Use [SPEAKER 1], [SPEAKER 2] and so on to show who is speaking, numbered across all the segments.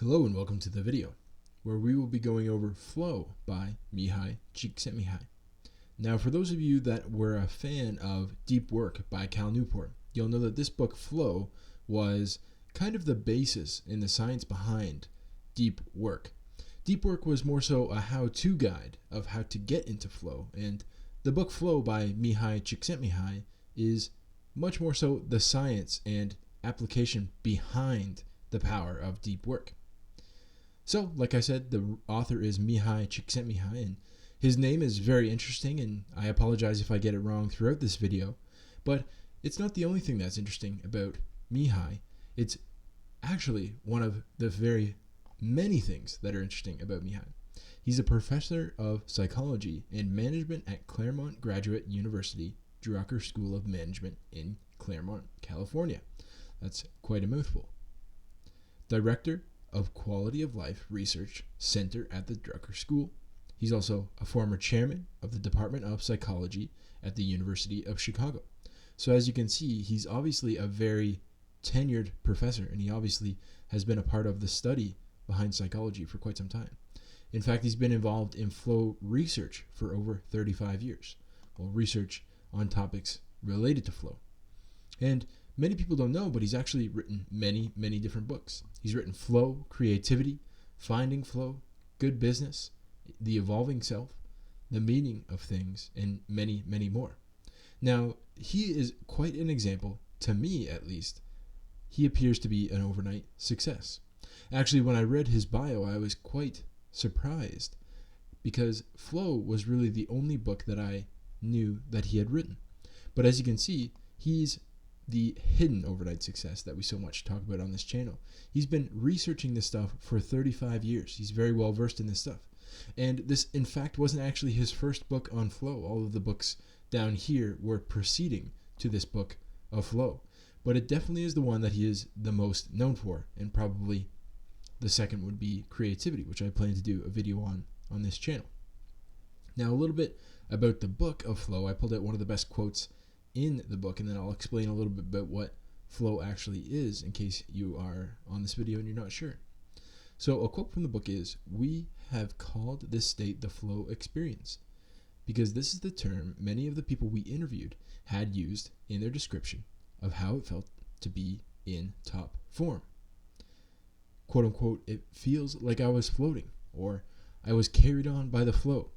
[SPEAKER 1] Hello and welcome to the video, where we will be going over Flow by Mihaly Csikszentmihalyi. Now, for those of you that were a fan of Deep Work by Cal Newport, you'll know that this book, Flow, was kind of the basis in the science behind deep work. Deep work was more so a how-to guide of how to get into flow, and the book Flow by Mihaly Csikszentmihalyi is much more so the science and application behind the power of deep work. So, like I said, the author is Mihaly Csikszentmihalyi, and his name is very interesting, and I apologize if I get it wrong throughout this video, but it's not the only thing that's interesting about Mihaly. It's actually one of the very many things that are interesting about Mihaly. He's a professor of psychology and management at Claremont Graduate University, Drucker School of Management in Claremont, California. That's quite a mouthful. Director of Quality of Life Research Center at the Drucker School. He's also a former chairman of the Department of Psychology at the University of Chicago. So as you can see, he's obviously a very tenured professor, and he obviously has been a part of the study behind psychology for quite some time. In fact, he's been involved in flow research for over 35 years, well, research on topics related to flow. And many people don't know, but he's actually written many, many different books. He's written Flow, Creativity, Finding Flow, Good Business, The Evolving Self, The Meaning of Things, and many, many more. Now, he is quite an example, to me at least. He appears to be an overnight success. Actually, when I read his bio, I was quite surprised because Flow was really the only book that I knew that he had written. But as you can see, he's the hidden overnight success that we so much talk about on this channel. He's been researching this stuff for 35 years. He's very well versed in this stuff. And this, in fact, wasn't actually his first book on flow. All of the books down here were preceding to this book of flow. But it definitely is the one that he is the most known for, and probably the second would be Creativity, which I plan to do a video on this channel. Now, a little bit about the book of Flow. I pulled out one of the best quotes in the book, and then I'll explain a little bit about what flow actually is in case you are on this video and you're not sure. So a quote from the book is, "We have called this state the flow experience because this is the term many of the people we interviewed had used in their description of how it felt to be in top form. Quote unquote, it feels like I was floating, or I was carried on by the flow.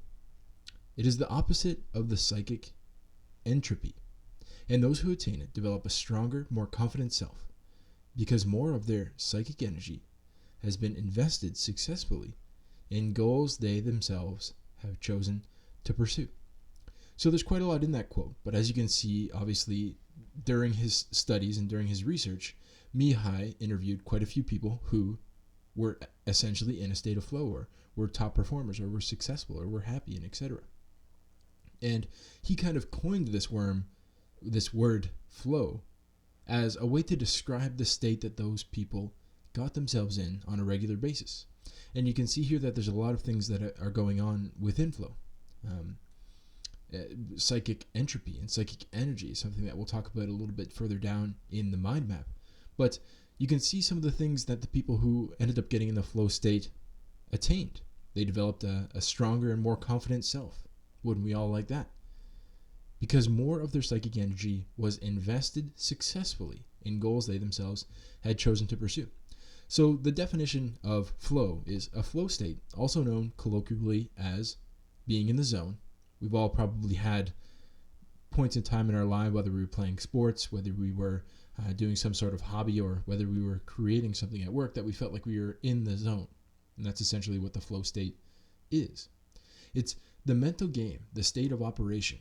[SPEAKER 1] It is the opposite of the psychic entropy. And those who attain it develop a stronger, more confident self, because more of their psychic energy has been invested successfully in goals they themselves have chosen to pursue." So there's quite a lot in that quote, but as you can see, obviously, during his studies and during his research, Mihaly interviewed quite a few people who were essentially in a state of flow, or were top performers, or were successful, or were happy, and etc. And he kind of coined this word flow as a way to describe the state that those people got themselves in on a regular basis. And you can see here that there's a lot of things that are going on within flow. Psychic entropy and psychic energy is something that we'll talk about a little bit further down in the mind map. But you can see some of the things that the people who ended up getting in the flow state attained. They developed a stronger and more confident self. Wouldn't we all like that? Because more of their psychic energy was invested successfully in goals they themselves had chosen to pursue. So the definition of flow is a flow state, also known colloquially as being in the zone. We've all probably had points in time in our life, whether we were playing sports, whether we were doing some sort of hobby, or whether we were creating something at work, that we felt like we were in the zone. And that's essentially what the flow state is. It's the mental game, the state of operation,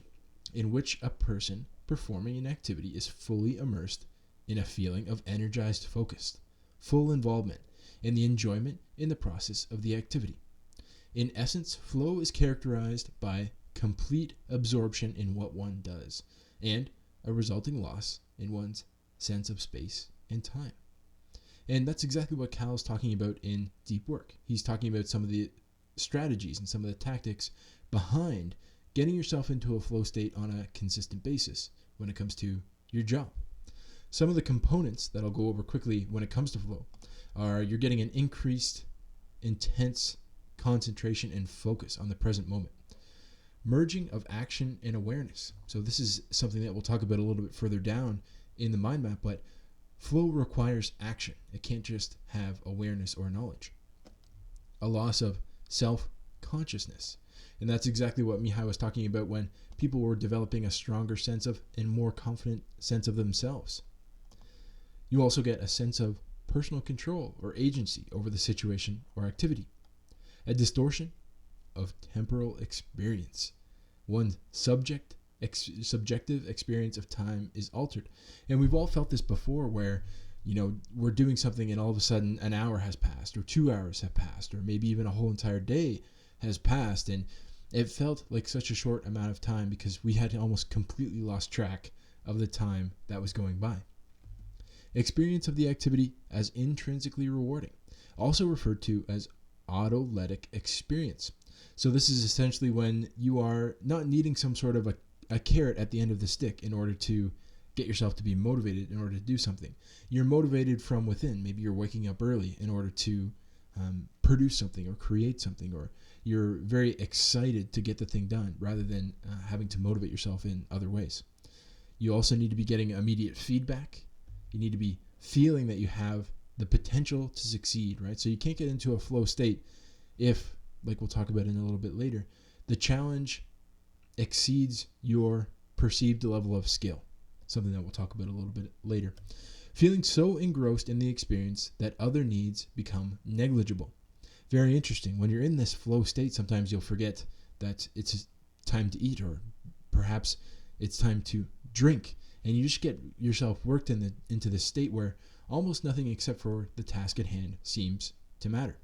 [SPEAKER 1] in which a person performing an activity is fully immersed in a feeling of energized focus, full involvement, and the enjoyment in the process of the activity. In essence, flow is characterized by complete absorption in what one does, and a resulting loss in one's sense of space and time. And that's exactly what Cal is talking about in Deep Work. He's talking about some of the strategies and some of the tactics behind getting yourself into a flow state on a consistent basis when it comes to your job. Some of the components that I'll go over quickly when it comes to flow you're getting an increased intense concentration and focus on the present moment. Merging of action and awareness. So this is something that we'll talk about a little bit further down in the mind map, but flow requires action. It can't just have awareness or knowledge. A loss of self-consciousness. And that's exactly what Mihaly was talking about when people were developing a stronger sense of and more confident sense of themselves. You also get a sense of personal control or agency over the situation or activity. A distortion of temporal experience. One's subjective experience of time is altered. And we've all felt this before where, we're doing something and all of a sudden an hour has passed or 2 hours have passed or maybe even a whole entire day has passed, and it felt like such a short amount of time because we had almost completely lost track of the time that was going by. Experience of the activity as intrinsically rewarding, also referred to as autolytic experience. So this is essentially when you are not needing some sort of a carrot at the end of the stick in order to get yourself to be motivated in order to do something. You're motivated from within. Maybe you're waking up early in order to produce something or create something, or you're very excited to get the thing done rather than having to motivate yourself in other ways. You also need to be getting immediate feedback. You need to be feeling that you have the potential to succeed, right? So you can't get into a flow state if, like we'll talk about in a little bit later, the challenge exceeds your perceived level of skill, something that we'll talk about a little bit later. Feeling so engrossed in the experience that other needs become negligible. Very interesting. When you're in this flow state, sometimes you'll forget that it's time to eat, or perhaps it's time to drink, and you just get yourself worked into this state where almost nothing except for the task at hand seems to matter.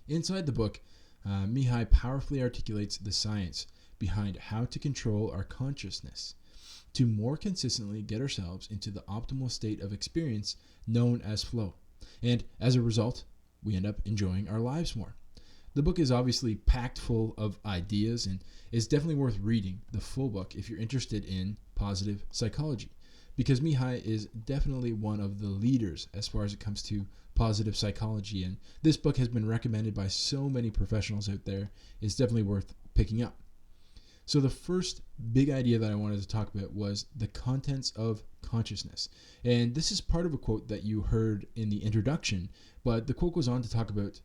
[SPEAKER 1] Inside the book, Mihaly powerfully articulates the science behind how to control our consciousness to more consistently get ourselves into the optimal state of experience known as flow. And as a result, we end up enjoying our lives more. The book is obviously packed full of ideas and is definitely worth reading the full book if you're interested in positive psychology, because Mihaly is definitely one of the leaders as far as it comes to positive psychology, and this book has been recommended by so many professionals out there. It's definitely worth picking up. So the first big idea that I wanted to talk about was the contents of consciousness. And this is part of a quote that you heard in the introduction, but the quote goes on to talk about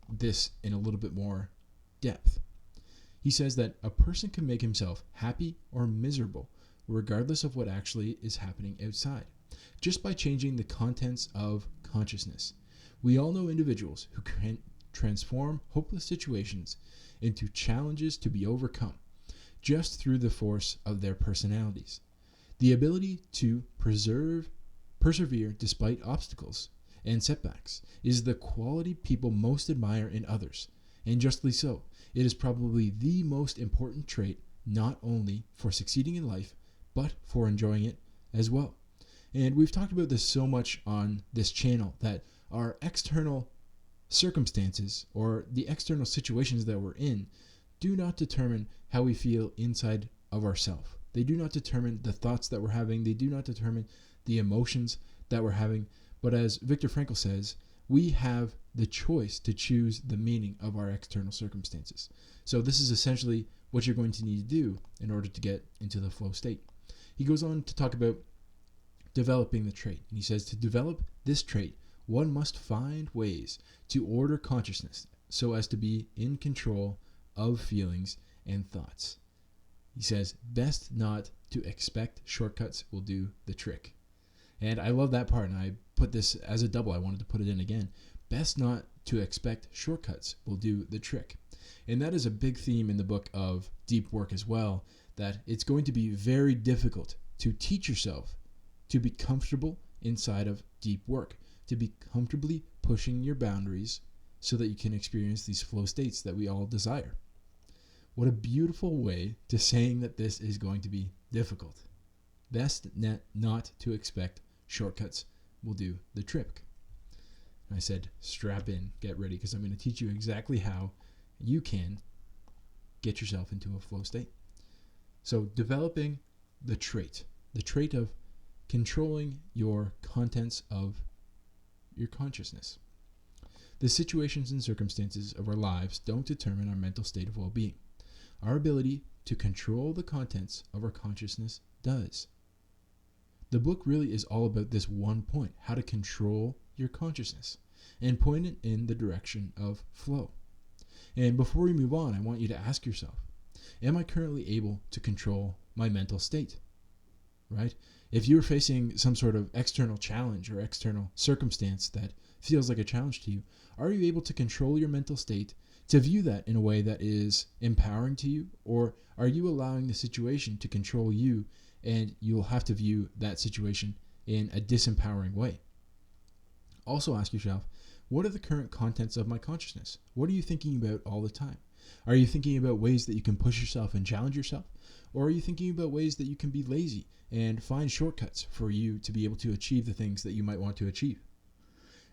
[SPEAKER 1] this in a little bit more depth. He says that a person can make himself happy or miserable regardless of what actually is happening outside, just by changing the contents of consciousness. We all know individuals who can transform hopeless situations into challenges to be overcome just through the force of their personalities. The ability to persevere despite obstacles and setbacks is the quality people most admire in others, and justly so. It is probably the most important trait, not only for succeeding in life, but for enjoying it as well. And we've talked about this so much on this channel that our external circumstances or the external situations that we're in do not determine how we feel inside of ourselves. They do not determine the thoughts that we're having. They do not determine the emotions that we're having. But as Viktor Frankl says, we have the choice to choose the meaning of our external circumstances. So this is essentially what you're going to need to do in order to get into the flow state. He goes on to talk about developing the trait. And he says to develop this trait, one must find ways to order consciousness so as to be in control of feelings and thoughts. He says, best not to expect shortcuts will do the trick. And I love that part, and I put this as a double. I wanted to put it in again. Best not to expect shortcuts will do the trick. And that is a big theme in the book of deep work as well, that it's going to be very difficult to teach yourself to be comfortable inside of deep work, to be comfortably pushing your boundaries so that you can experience these flow states that we all desire. What a beautiful way to saying that this is going to be difficult. Best not to expect shortcuts will do the trick. And I said, strap in, get ready, because I'm going to teach you exactly how you can get yourself into a flow state. So developing the trait of controlling your contents of your consciousness. The situations and circumstances of our lives don't determine our mental state of well-being. Our ability to control the contents of our consciousness does. The book really is all about this one point, how to control your consciousness and point it in the direction of flow. And before we move on, I want you to ask yourself, am I currently able to control my mental state? Right? If you're facing some sort of external challenge or external circumstance that feels like a challenge to you, are you able to control your mental state to view that in a way that is empowering to you? Or are you allowing the situation to control you and you'll have to view that situation in a disempowering way? Also ask yourself, what are the current contents of my consciousness? What are you thinking about all the time? Are you thinking about ways that you can push yourself and challenge yourself? Or are you thinking about ways that you can be lazy and find shortcuts for you to be able to achieve the things that you might want to achieve?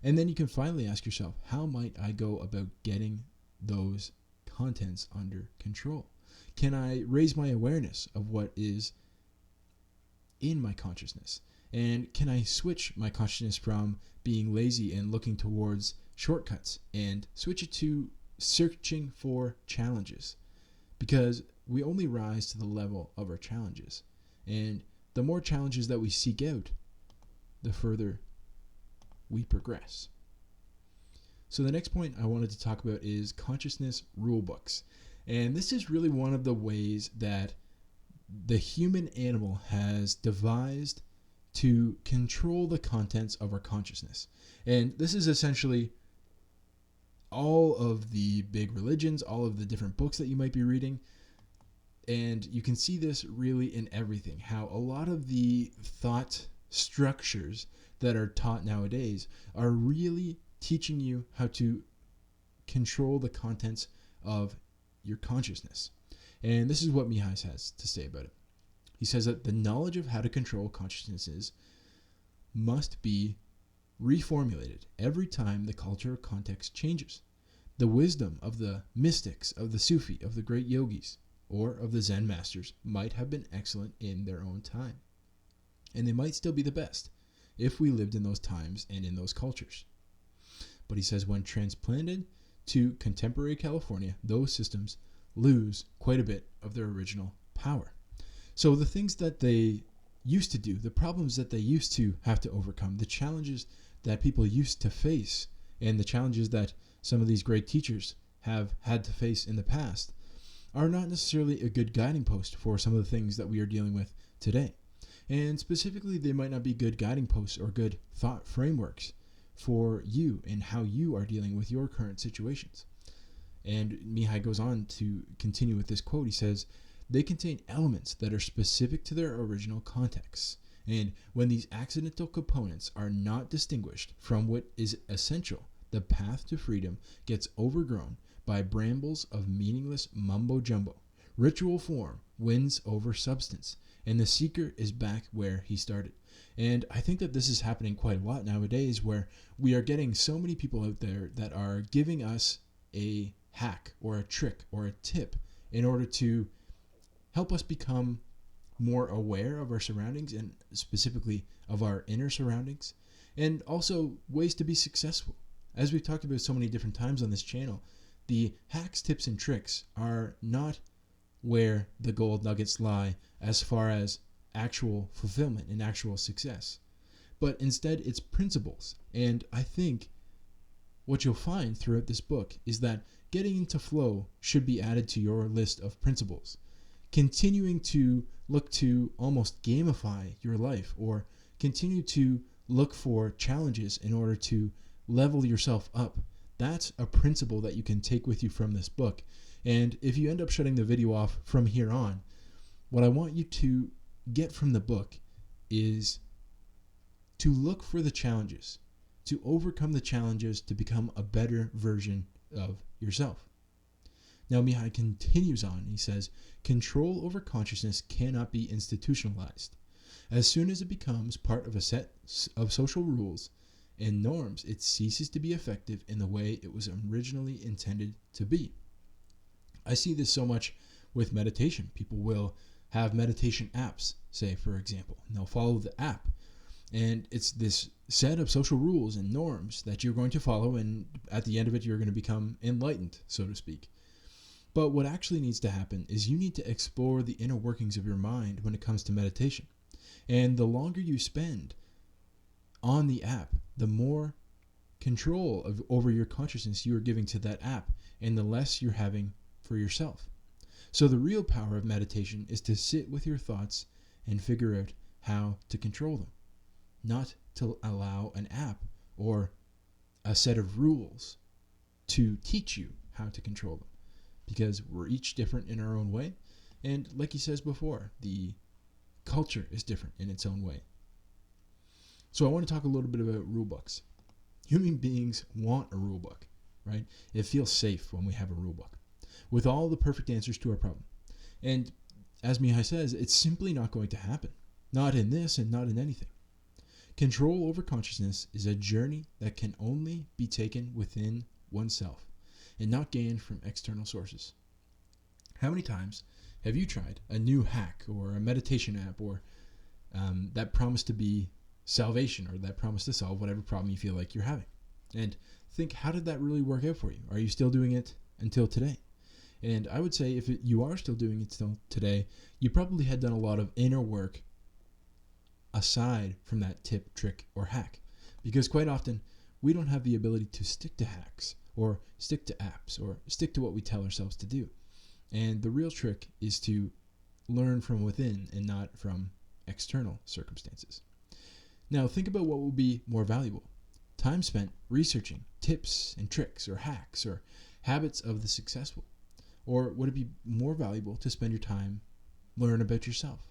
[SPEAKER 1] And then you can finally ask yourself, how might I go about getting those contents under control? Can I raise my awareness of what is in my consciousness? And can I switch my consciousness from being lazy and looking towards shortcuts and switch it to searching for challenges? Because we only rise to the level of our challenges. And the more challenges that we seek out, the further we progress. So the next point I wanted to talk about is consciousness rule books. And this is really one of the ways that the human animal has devised to control the contents of our consciousness. And this is essentially all of the big religions, all of the different books that you might be reading. And you can see this really in everything, how a lot of the thought structures that are taught nowadays are really teaching you how to control the contents of your consciousness. And this is what Mihaly has to say about it. He says that the knowledge of how to control consciousnesses must be reformulated every time the culture or context changes. The wisdom of the mystics, of the Sufi, of the great yogis, or of the Zen masters might have been excellent in their own time. And they might still be the best if we lived in those times and in those cultures. But he says when transplanted to contemporary California, those systems lose quite a bit of their original power. So the things that they used to do, the problems that they used to have to overcome, the challenges that people used to face, and the challenges that some of these great teachers have had to face in the past, are not necessarily a good guiding post for some of the things that we are dealing with today. And specifically, they might not be good guiding posts or good thought frameworks for you and how you are dealing with your current situations. And Mihaly goes on to continue with this quote. He says, they contain elements that are specific to their original contexts. And when these accidental components are not distinguished from what is essential, the path to freedom gets overgrown by brambles of meaningless mumbo-jumbo. Ritual form wins over substance, and the seeker is back where he started. And I think that this is happening quite a lot nowadays, where we are getting so many people out there that are giving us a hack or a trick or a tip in order to help us become more aware of our surroundings and specifically of our inner surroundings, and also ways to be successful. As we've talked about so many different times on this channel, the hacks, tips, and tricks are not where the gold nuggets lie as far as actual fulfillment and actual success, but instead it's principles. And I think what you'll find throughout this book is that getting into flow should be added to your list of principles. Continuing to look to almost gamify your life or continue to look for challenges in order to level yourself up, that's a principle that you can take with you from this book. And if you end up shutting the video off from here on, what I want you to get from the book is to look for the challenges, to overcome the challenges, to become a better version of yourself. Now, Mihaly continues on. He says, control over consciousness cannot be institutionalized. As soon as it becomes part of a set of social rules and norms, it ceases to be effective in the way it was originally intended to be. I see this so much with meditation. People will have meditation apps, say, for example, and they'll follow the app. And it's this set of social rules and norms that you're going to follow, and at the end of it, you're going to become enlightened, so to speak. But what actually needs to happen is you need to explore the inner workings of your mind when it comes to meditation. And the longer you spend on the app, the more control over your consciousness you are giving to that app, and the less you're having for yourself. So the real power of meditation is to sit with your thoughts and figure out how to control them, not to allow an app or a set of rules to teach you how to control them, because we're each different in our own way. And like he says before, the culture is different in its own way. So I want to talk a little bit about rule books. Human beings want a rule book, right? It feels safe when we have a rule book with all the perfect answers to our problem. And as Mihaly says, it's simply not going to happen. Not in this and not in anything. Control over consciousness is a journey that can only be taken within oneself and not gained from external sources. How many times have you tried a new hack or a meditation app or that promise to be salvation, or that promise to solve whatever problem you feel like you're having? And think, how did that really work out for you? Are you still doing it until today? And I would say if you are still doing it still today, you probably had done a lot of inner work aside from that tip, trick, or hack. Because quite often, we don't have the ability to stick to hacks or stick to apps or stick to what we tell ourselves to do. And the real trick is to learn from within and not from external circumstances. Now think about what will be more valuable. Time spent researching tips and tricks or hacks or habits of the successful. Or would it be more valuable to spend your time learn about yourself?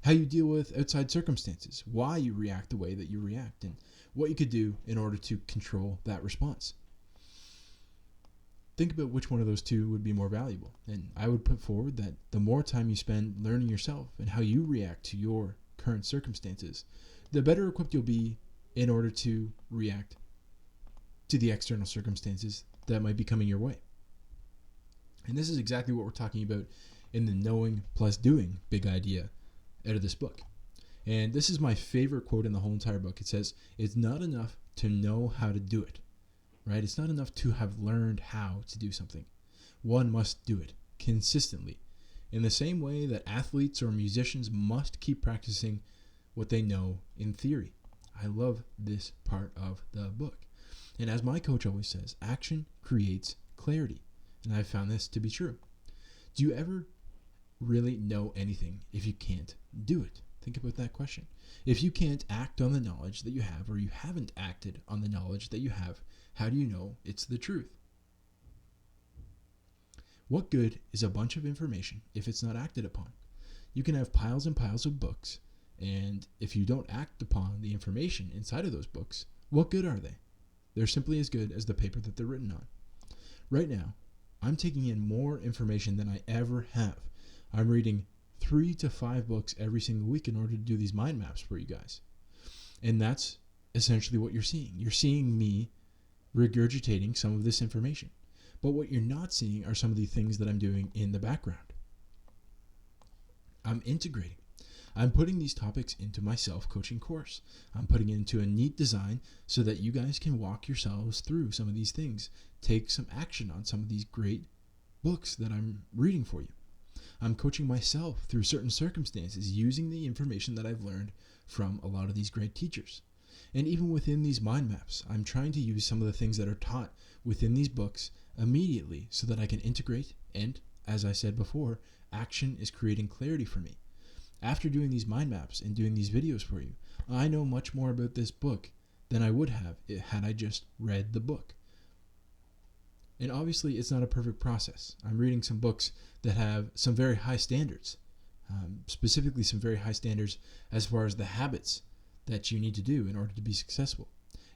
[SPEAKER 1] How you deal with outside circumstances, why you react the way that you react, and what you could do in order to control that response. Think about which one of those two would be more valuable. And I would put forward that the more time you spend learning yourself and how you react to your current circumstances, the better equipped you'll be in order to react to the external circumstances that might be coming your way. And this is exactly what we're talking about in the knowing plus doing big idea out of this book. And this is my favorite quote in the whole entire book. It says, "It's not enough to know how to do it," right? It's not enough to have learned how to do something. One must do it consistently, in the same way that athletes or musicians must keep practicing what they know in theory. I love this part of the book. And as my coach always says, action creates clarity. And I've found this to be true. Do you ever really know anything if you can't do it? Think about that question. If you can't act on the knowledge that you have, or you haven't acted on the knowledge that you have, how do you know it's the truth? What good is a bunch of information if it's not acted upon? You can have piles and piles of books, and if you don't act upon the information inside of those books, what good are they? They're simply as good as the paper that they're written on. Right now, I'm taking in more information than I ever have. I'm reading 3 to 5 books every single week in order to do these mind maps for you guys. And that's essentially what you're seeing. You're seeing me regurgitating some of this information. But what you're not seeing are some of the things that I'm doing in the background. I'm integrating. I'm putting these topics into my self-coaching course. I'm putting it into a neat design so that you guys can walk yourselves through some of these things. Take some action on some of these great books that I'm reading for you. I'm coaching myself through certain circumstances using the information that I've learned from a lot of these great teachers. And even within these mind maps, I'm trying to use some of the things that are taught within these books immediately so that I can integrate, and as I said before, action is creating clarity for me. After doing these mind maps and doing these videos for you, I know much more about this book than I would have had I just read the book. And obviously, it's not a perfect process. I'm reading some books that have some very high standards, specifically some very high standards as far as the habits that you need to do in order to be successful.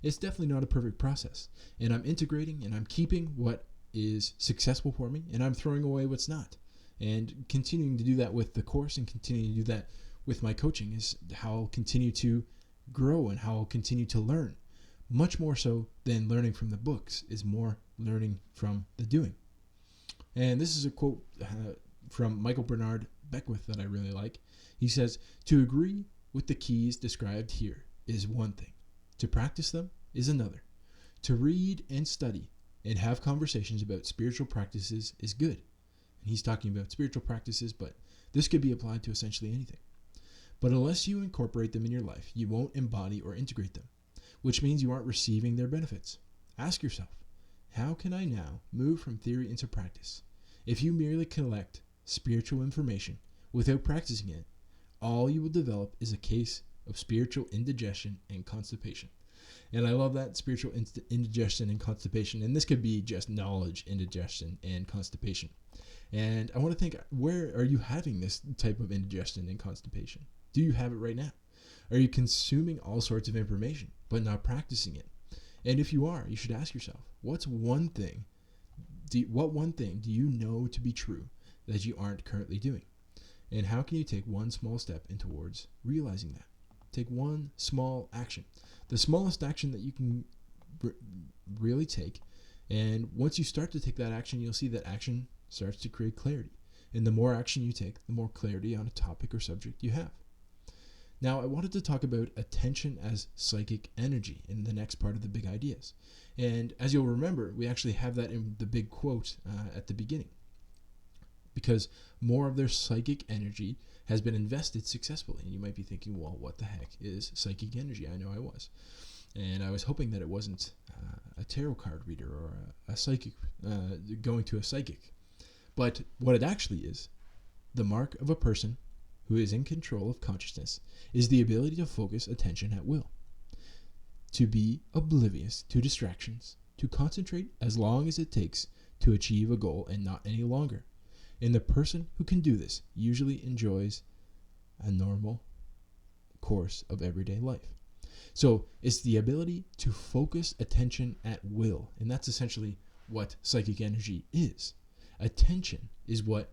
[SPEAKER 1] It's definitely not a perfect process. And I'm integrating and I'm keeping what is successful for me, and I'm throwing away what's not. And continuing to do that with the course and continuing to do that with my coaching is how I'll continue to grow and how I'll continue to learn. Much more so than learning from the books is more learning from the doing. And this is a quote from Michael Bernard Beckwith that I really like. He says, "To agree with the keys described here is one thing. To practice them is another. To read and study and have conversations about spiritual practices is good. And he's talking about spiritual practices, but this could be applied to essentially anything. But unless you incorporate them in your life, you won't embody or integrate them, which means you aren't receiving their benefits. Ask yourself, how can I now move from theory into practice? If you merely collect spiritual information without practicing it, all you will develop is a case of spiritual indigestion and constipation. And I love that, spiritual indigestion and constipation. And this could be just knowledge, indigestion, and constipation. And I want to think, where are you having this type of indigestion and constipation? Do you have it right now? Are you consuming all sorts of information, but not practicing it? And if you are, you should ask yourself, what one thing do you know to be true that you aren't currently doing? And how can you take one small step in towards realizing that? Take one small action. The smallest action that you can really take. And once you start to take that action, you'll see that action starts to create clarity. And the more action you take, the more clarity on a topic or subject you have. Now, I wanted to talk about attention as psychic energy in the next part of the big ideas. And as you'll remember, we actually have that in the big quote at the beginning. Because more of their psychic energy has been invested successfully. And you might be thinking, well, what the heck is psychic energy? I know I was. And I was hoping that it wasn't a tarot card reader or a psychic, going to a psychic. But what it actually is, the mark of a person who is in control of consciousness is the ability to focus attention at will, to be oblivious to distractions, to concentrate as long as it takes to achieve a goal and not any longer. And the person who can do this usually enjoys a normal course of everyday life. So it's the ability to focus attention at will. And that's essentially what psychic energy is. Attention is what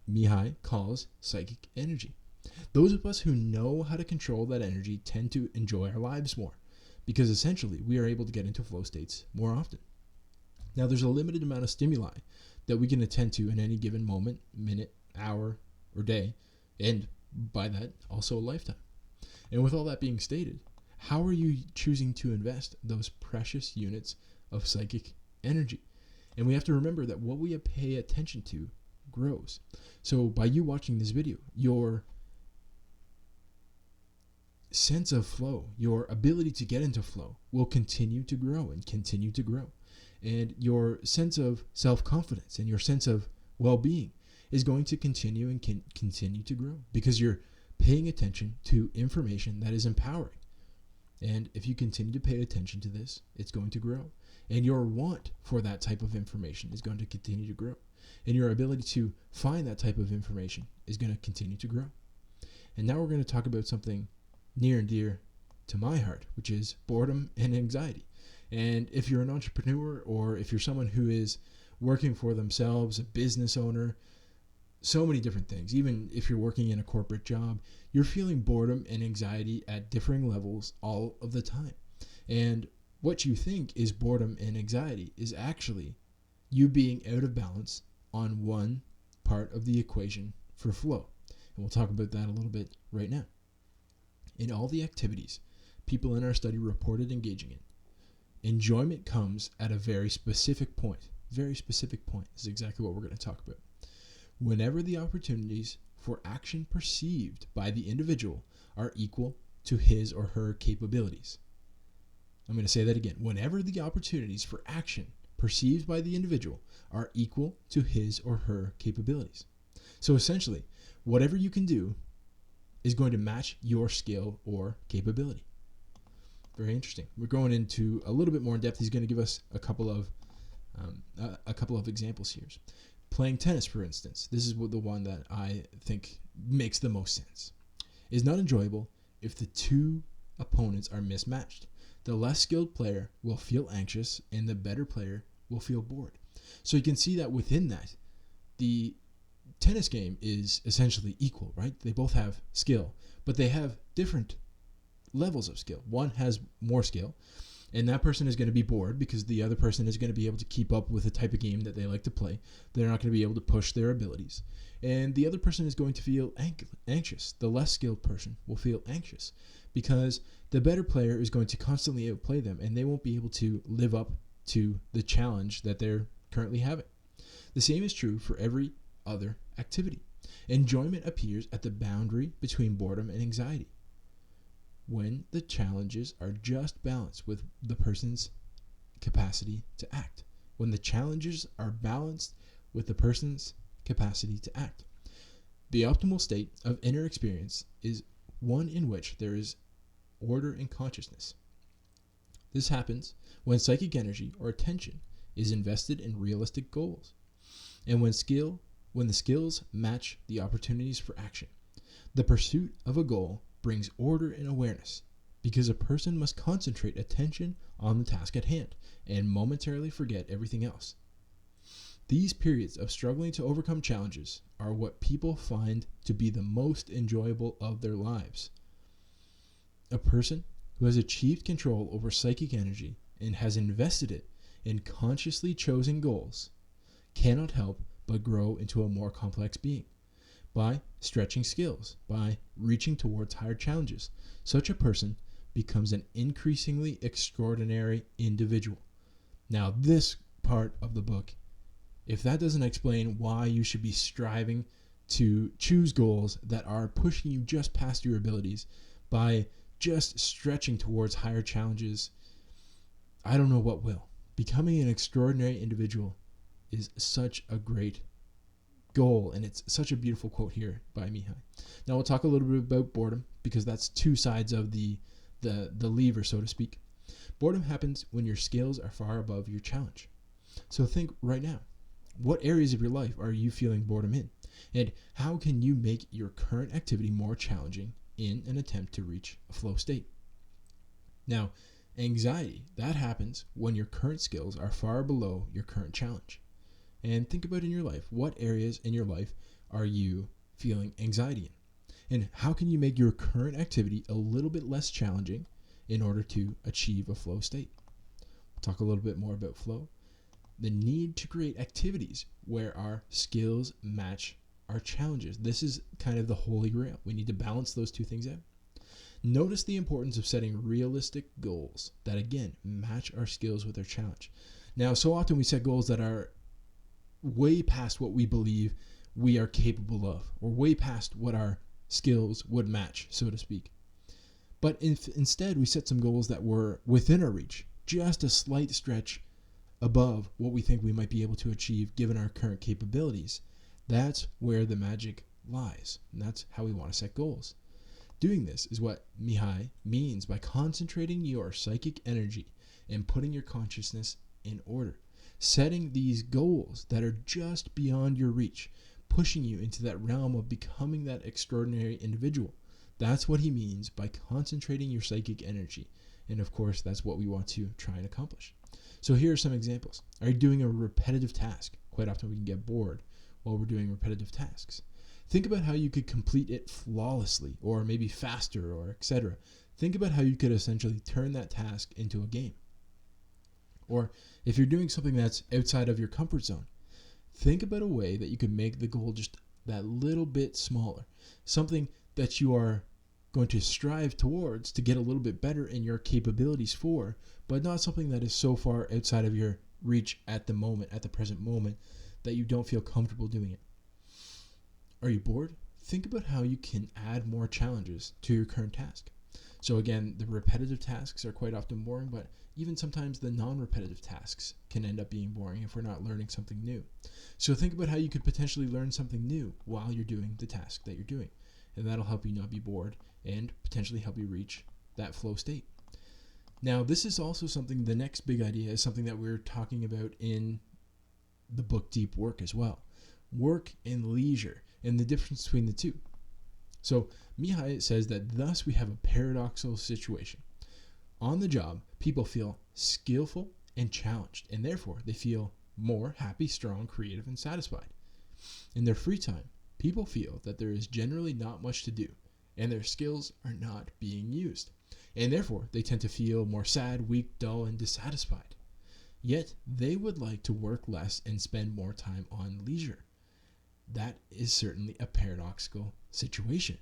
[SPEAKER 1] Mihaly calls psychic energy. Those of us who know how to control that energy tend to enjoy our lives more, because essentially we are able to get into flow states more often. Now, there's a limited amount of stimuli that we can attend to in any given moment, minute, hour, or day, and by that, also a lifetime. And with all that being stated, how are you choosing to invest those precious units of psychic energy? And we have to remember that what we pay attention to grows. So by you watching this video, your sense of flow, your ability to get into flow will continue to grow and continue to grow. And your sense of self-confidence and your sense of well-being is going to continue and continue to grow because you're paying attention to information that is empowering. And if you continue to pay attention to this, it's going to grow. And your want for that type of information is going to continue to grow. And your ability to find that type of information is going to continue to grow. And now we're going to talk about something near and dear to my heart, which is boredom and anxiety. And if you're an entrepreneur or if you're someone who is working for themselves, a business owner, so many different things, even if you're working in a corporate job, you're feeling boredom and anxiety at differing levels all of the time. And what you think is boredom and anxiety is actually you being out of balance on one part of the equation for flow. And we'll talk about that a little bit right now. In all the activities people in our study reported engaging in, enjoyment comes at a very specific point. Very specific point is exactly what we're going to talk about. Whenever the opportunities for action perceived by the individual are equal to his or her capabilities. I'm going to say that again. Whenever the opportunities for action perceived by the individual are equal to his or her capabilities. So essentially, whatever you can do is going to match your skill or capability. Very interesting. We're going into a little bit more in depth. He's going to give us a couple of examples here. Playing tennis, for instance, this is the one that I think makes the most sense, is not enjoyable if the two opponents are mismatched. The less skilled player will feel anxious and the better player will feel bored. So you can see that within that, the tennis game is essentially equal, right? They both have skill, but they have different levels of skill. One has more skill, and that person is going to be bored because the other person is going to be able to keep up with the type of game that they like to play. They're not going to be able to push their abilities. And the other person is going to feel anxious. The less skilled person will feel anxious because the better player is going to constantly outplay them, and they won't be able to live up to the challenge that they're currently having. The same is true for every other activity. Enjoyment appears at the boundary between boredom and anxiety, when the challenges are just balanced with the person's capacity to act. When the challenges are balanced with the person's capacity to act. The optimal state of inner experience is one in which there is order in consciousness. This happens when psychic energy or attention is invested in realistic goals, and when the skills match the opportunities for action. The pursuit of a goal brings order and awareness, because a person must concentrate attention on the task at hand and momentarily forget everything else. These periods of struggling to overcome challenges are what people find to be the most enjoyable of their lives. A person who has achieved control over psychic energy and has invested it in consciously chosen goals cannot help but grow into a more complex being. By stretching skills, by reaching towards higher challenges, such a person becomes an increasingly extraordinary individual. Now, this part of the book, if that doesn't explain why you should be striving to choose goals that are pushing you just past your abilities by just stretching towards higher challenges, I don't know what will. Becoming an extraordinary individual is such a great goal, and it's such a beautiful quote here by Mihaly. Now we'll talk a little bit about boredom, because that's two sides of the lever, so to speak. Boredom happens when your skills are far above your challenge. So think right now, what areas of your life are you feeling boredom in? And how can you make your current activity more challenging in an attempt to reach a flow state? Now, anxiety, that happens when your current skills are far below your current challenge. And think about in your life, what areas in your life are you feeling anxiety in? And how can you make your current activity a little bit less challenging in order to achieve a flow state? We'll talk a little bit more about flow. The need to create activities where our skills match our challenges. This is kind of the holy grail. We need to balance those two things out. Notice the importance of setting realistic goals that, again, match our skills with our challenge. Now, so often we set goals that are way past what we believe we are capable of, or way past what our skills would match, so to speak. But instead, we set some goals that were within our reach, just a slight stretch above what we think we might be able to achieve given our current capabilities. That's where the magic lies, and that's how we want to set goals. Doing this is what Mihaly means by concentrating your psychic energy and putting your consciousness in order. Setting these goals that are just beyond your reach, pushing you into that realm of becoming that extraordinary individual. That's what he means by concentrating your psychic energy. And of course, that's what we want to try and accomplish. So here are some examples. Are you doing a repetitive task? Quite often we can get bored while we're doing repetitive tasks. Think about how you could complete it flawlessly, or maybe faster, or etc. Think about how you could essentially turn that task into a game. Or if you're doing something that's outside of your comfort zone, think about a way that you could make the goal just that little bit smaller. Something that you are going to strive towards to get a little bit better in your capabilities for, but not something that is so far outside of your reach at the present moment, that you don't feel comfortable doing it. Are you bored? Think about how you can add more challenges to your current task. So again, the repetitive tasks are quite often boring, but even sometimes the non-repetitive tasks can end up being boring if we're not learning something new. So think about how you could potentially learn something new while you're doing the task that you're doing. And that'll help you not be bored and potentially help you reach that flow state. Now, this is also something, the next big idea is something that we're talking about in the book Deep Work as well. Work and leisure and the difference between the two. So Mihaly says that thus we have a paradoxical situation. On the job, people feel skillful and challenged, and therefore they feel more happy, strong, creative, and satisfied. In their free time, people feel that there is generally not much to do, and their skills are not being used, and therefore they tend to feel more sad, weak, dull, and dissatisfied. Yet they would like to work less and spend more time on leisure. That is certainly a paradoxical situation.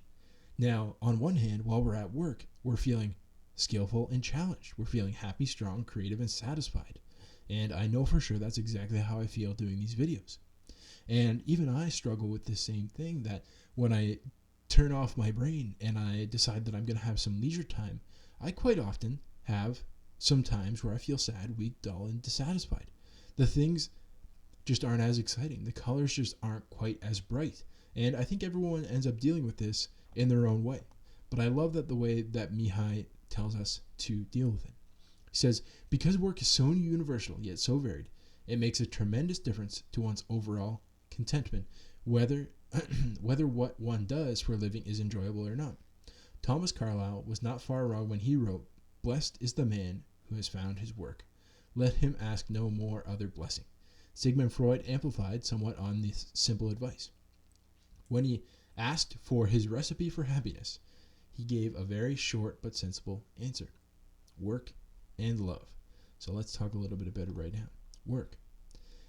[SPEAKER 1] Now, on one hand, while we're at work, we're feeling skillful, and challenged. We're feeling happy, strong, creative, and satisfied. And I know for sure that's exactly how I feel doing these videos. And even I struggle with the same thing, that when I turn off my brain and I decide that I'm going to have some leisure time, I quite often have some times where I feel sad, weak, dull, and dissatisfied. The things just aren't as exciting. The colors just aren't quite as bright. And I think everyone ends up dealing with this in their own way. But I love that the way that Mihaly tells us to deal with it. He says, because work is so universal yet so varied, it makes a tremendous difference to one's overall contentment, whether what one does for a living is enjoyable or not. Thomas Carlyle was not far wrong when he wrote, "Blessed is the man who has found his work. Let him ask no more other blessing." Sigmund Freud amplified somewhat on this simple advice. When he asked for his recipe for happiness, he gave a very short but sensible answer: work and love. So let's talk a little bit about it right now. Work.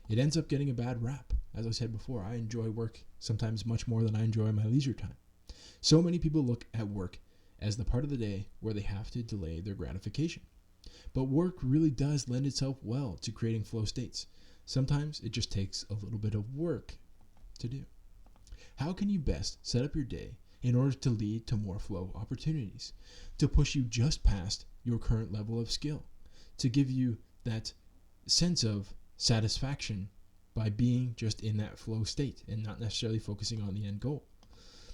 [SPEAKER 1] It ends up getting a bad rap. As I said before, I enjoy work sometimes much more than I enjoy my leisure time. So many people look at work as the part of the day where they have to delay their gratification. But work really does lend itself well to creating flow states. Sometimes it just takes a little bit of work to do. How can you best set up your day in order to lead to more flow opportunities, to push you just past your current level of skill, to give you that sense of satisfaction by being just in that flow state and not necessarily focusing on the end goal?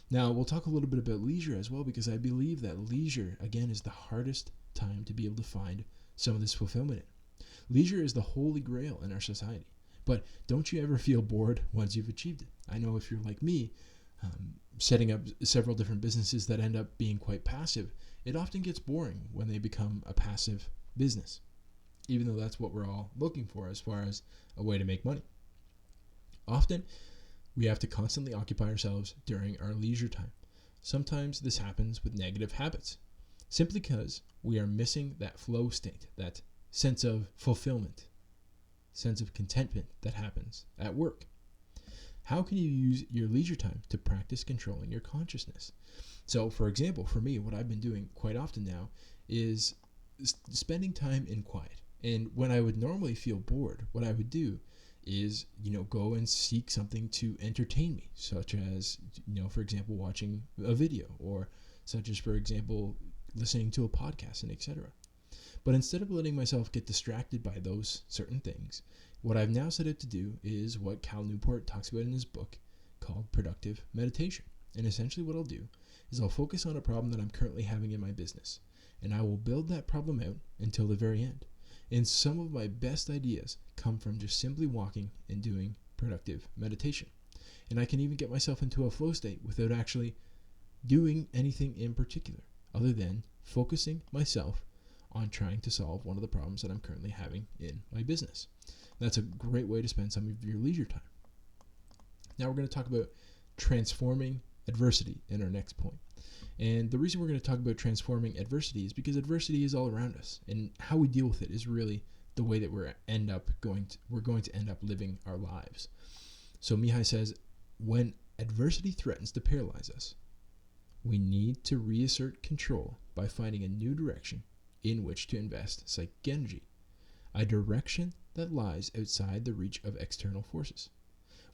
[SPEAKER 1] Now, we'll talk a little bit about leisure as well, because I believe that leisure, again, is the hardest time to be able to find some of this fulfillment in. Leisure is the holy grail in our society, but don't you ever feel bored once you've achieved it? I know if you're like me, setting up several different businesses that end up being quite passive, it often gets boring when they become a passive business, even though that's what we're all looking for as far as a way to make money. Often, we have to constantly occupy ourselves during our leisure time. Sometimes this happens with negative habits, simply because we are missing that flow state, that sense of fulfillment, sense of contentment that happens at work. How can you use your leisure time to practice controlling your consciousness? So, for example, for me, what I've been doing quite often now is spending time in quiet. And when I would normally feel bored, what I would do is, go and seek something to entertain me, such as, for example, watching a video, or such as, for example, listening to a podcast, and etc. But instead of letting myself get distracted by those certain things, what I've now set out to do is what Cal Newport talks about in his book called productive meditation. And essentially what I'll do is I'll focus on a problem that I'm currently having in my business, and I will build that problem out until the very end. And some of my best ideas come from just simply walking and doing productive meditation. And I can even get myself into a flow state without actually doing anything in particular, other than focusing myself on trying to solve one of the problems that I'm currently having in my business. That's a great way to spend some of your leisure time. Now we're going to talk about transforming adversity in our next point. And the reason we're going to talk about transforming adversity is because adversity is all around us, and how we deal with it is really the way that we're going to end up living our lives. So Mihaly says, when adversity threatens to paralyze us, we need to reassert control by finding a new direction in which to invest psychic energy, a direction that lies outside the reach of external forces.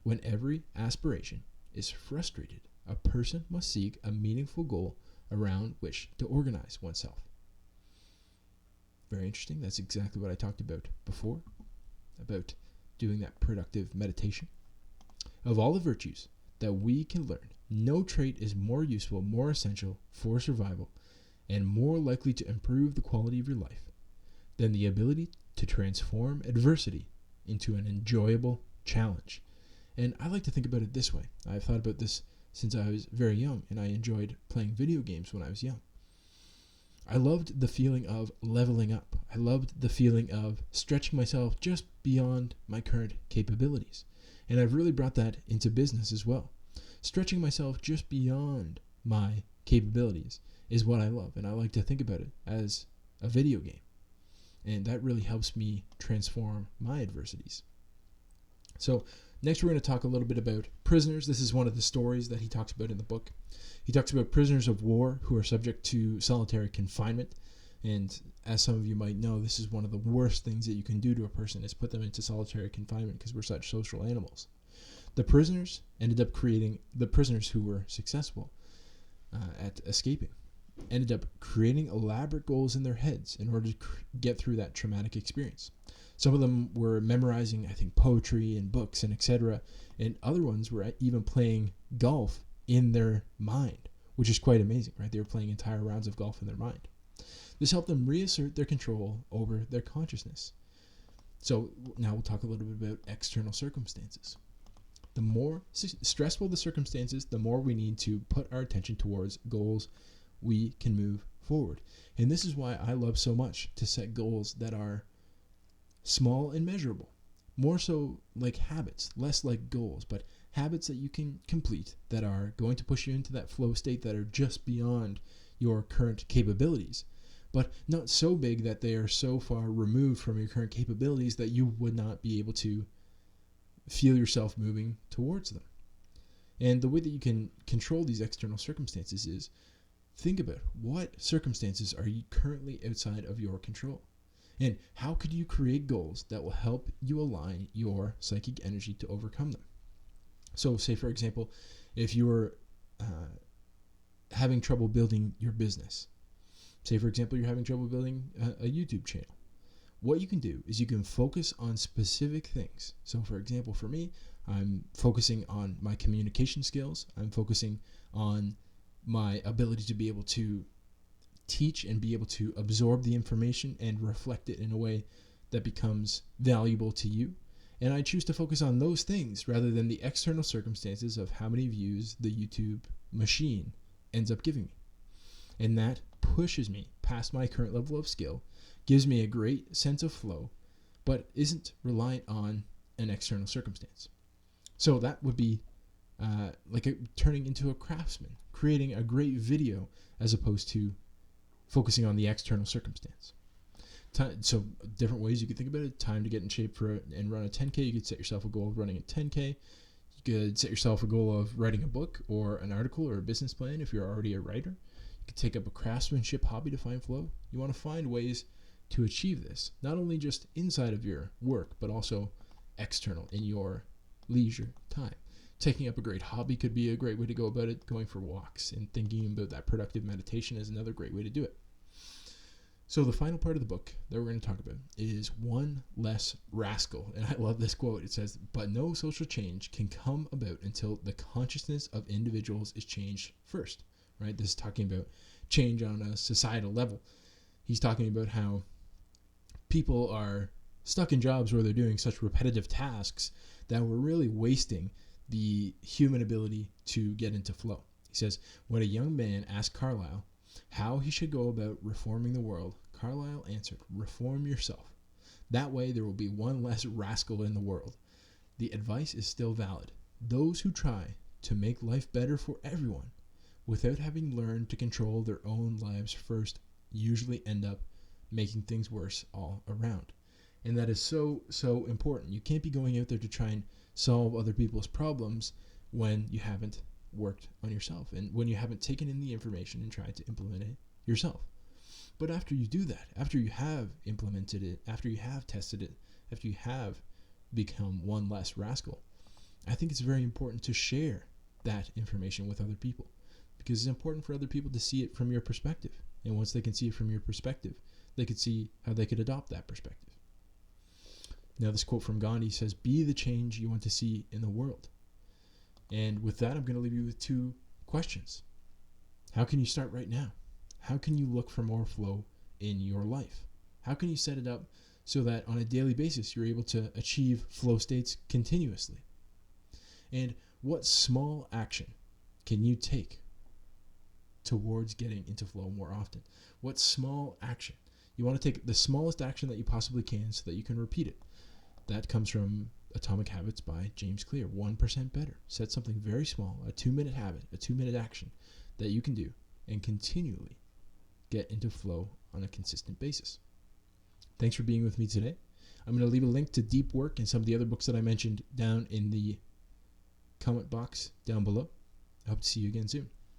[SPEAKER 1] When every aspiration is frustrated, a person must seek a meaningful goal around which to organize oneself. Very interesting. That's exactly what I talked about before, about doing that productive meditation. Of all the virtues that we can learn, no trait is more useful, more essential for survival, and more likely to improve the quality of your life than the ability to transform adversity into an enjoyable challenge. And I like to think about it this way. I've thought about this since I was very young, and I enjoyed playing video games when I was young. I loved the feeling of leveling up. I loved the feeling of stretching myself just beyond my current capabilities. And I've really brought that into business as well. Stretching myself just beyond my capabilities is what I love, and I like to think about it as a video game. And that really helps me transform my adversities. So next we're going to talk a little bit about prisoners. This is one of the stories that he talks about in the book. He talks about prisoners of war who are subject to solitary confinement. And as some of you might know, this is one of the worst things that you can do to a person, is put them into solitary confinement, because we're such social animals. The prisoners who were successful at escaping ended up creating elaborate goals in their heads in order to get through that traumatic experience. Some of them were memorizing, I think, poetry and books and etc. And other ones were even playing golf in their mind, which is quite amazing, right? They were playing entire rounds of golf in their mind. This helped them reassert their control over their consciousness. So now we'll talk a little bit about external circumstances. The more stressful the circumstances, the more we need to put our attention towards goals we can move forward. And this is why I love so much to set goals that are small and measurable. More so like habits, less like goals, but habits that you can complete that are going to push you into that flow state, that are just beyond your current capabilities, but not so big that they are so far removed from your current capabilities that you would not be able to feel yourself moving towards them. And the way that you can control these external circumstances is think about what circumstances are you currently outside of your control, and how could you create goals that will help you align your psychic energy to overcome them. So say, for example, if you're having trouble building your business, say, for example, you're having trouble building a YouTube channel, what you can do is you can focus on specific things. So, for example, for me, I'm focusing on my communication skills. I'm focusing on my ability to be able to teach and be able to absorb the information and reflect it in a way that becomes valuable to you. And I choose to focus on those things rather than the external circumstances of how many views the YouTube machine ends up giving me. And that pushes me past my current level of skill, gives me a great sense of flow, but isn't reliant on an external circumstance. So that would be turning into a craftsman, creating a great video as opposed to focusing on the external circumstance. So different ways you could think about it. Time to get in shape and run a 10K. You could set yourself a goal of running a 10K. You could set yourself a goal of writing a book or an article or a business plan if you're already a writer. You could take up a craftsmanship hobby to find flow. You want to find ways to achieve this, not only just inside of your work, but also external in your leisure time. Taking up a great hobby could be a great way to go about it. Going for walks and thinking about that productive meditation is another great way to do it. So the final part of the book that we're going to talk about is One Less Rascal. And I love this quote. It says, "But no social change can come about until the consciousness of individuals is changed first." Right? This is talking about change on a societal level. He's talking about how people are stuck in jobs where they're doing such repetitive tasks that we're really wasting the human ability to get into flow. He says, when a young man asked Carlyle how he should go about reforming the world, Carlyle answered, "Reform yourself. That way there will be one less rascal in the world." The advice is still valid. Those who try to make life better for everyone without having learned to control their own lives first usually end up making things worse all around. And that is so, so important. You can't be going out there to try and solve other people's problems when you haven't worked on yourself and when you haven't taken in the information and tried to implement it yourself. But after you do that, after you have implemented it, after you have tested it, after you have become one less rascal, I think it's very important to share that information with other people, because it's important for other people to see it from your perspective. And once they can see it from your perspective, they could see how they could adopt that perspective. Now, this quote from Gandhi says, "Be the change you want to see in the world." And with that, I'm going to leave you with two questions. How can you start right now? How can you look for more flow in your life? How can you set it up so that on a daily basis, you're able to achieve flow states continuously? And what small action can you take towards getting into flow more often? What small action? You want to take the smallest action that you possibly can so that you can repeat it. That comes from Atomic Habits by James Clear. 1% better. Set something very small, a 2-minute habit, a 2-minute action that you can do and continually get into flow on a consistent basis. Thanks for being with me today. I'm going to leave a link to Deep Work and some of the other books that I mentioned down in the comment box down below. I hope to see you again soon.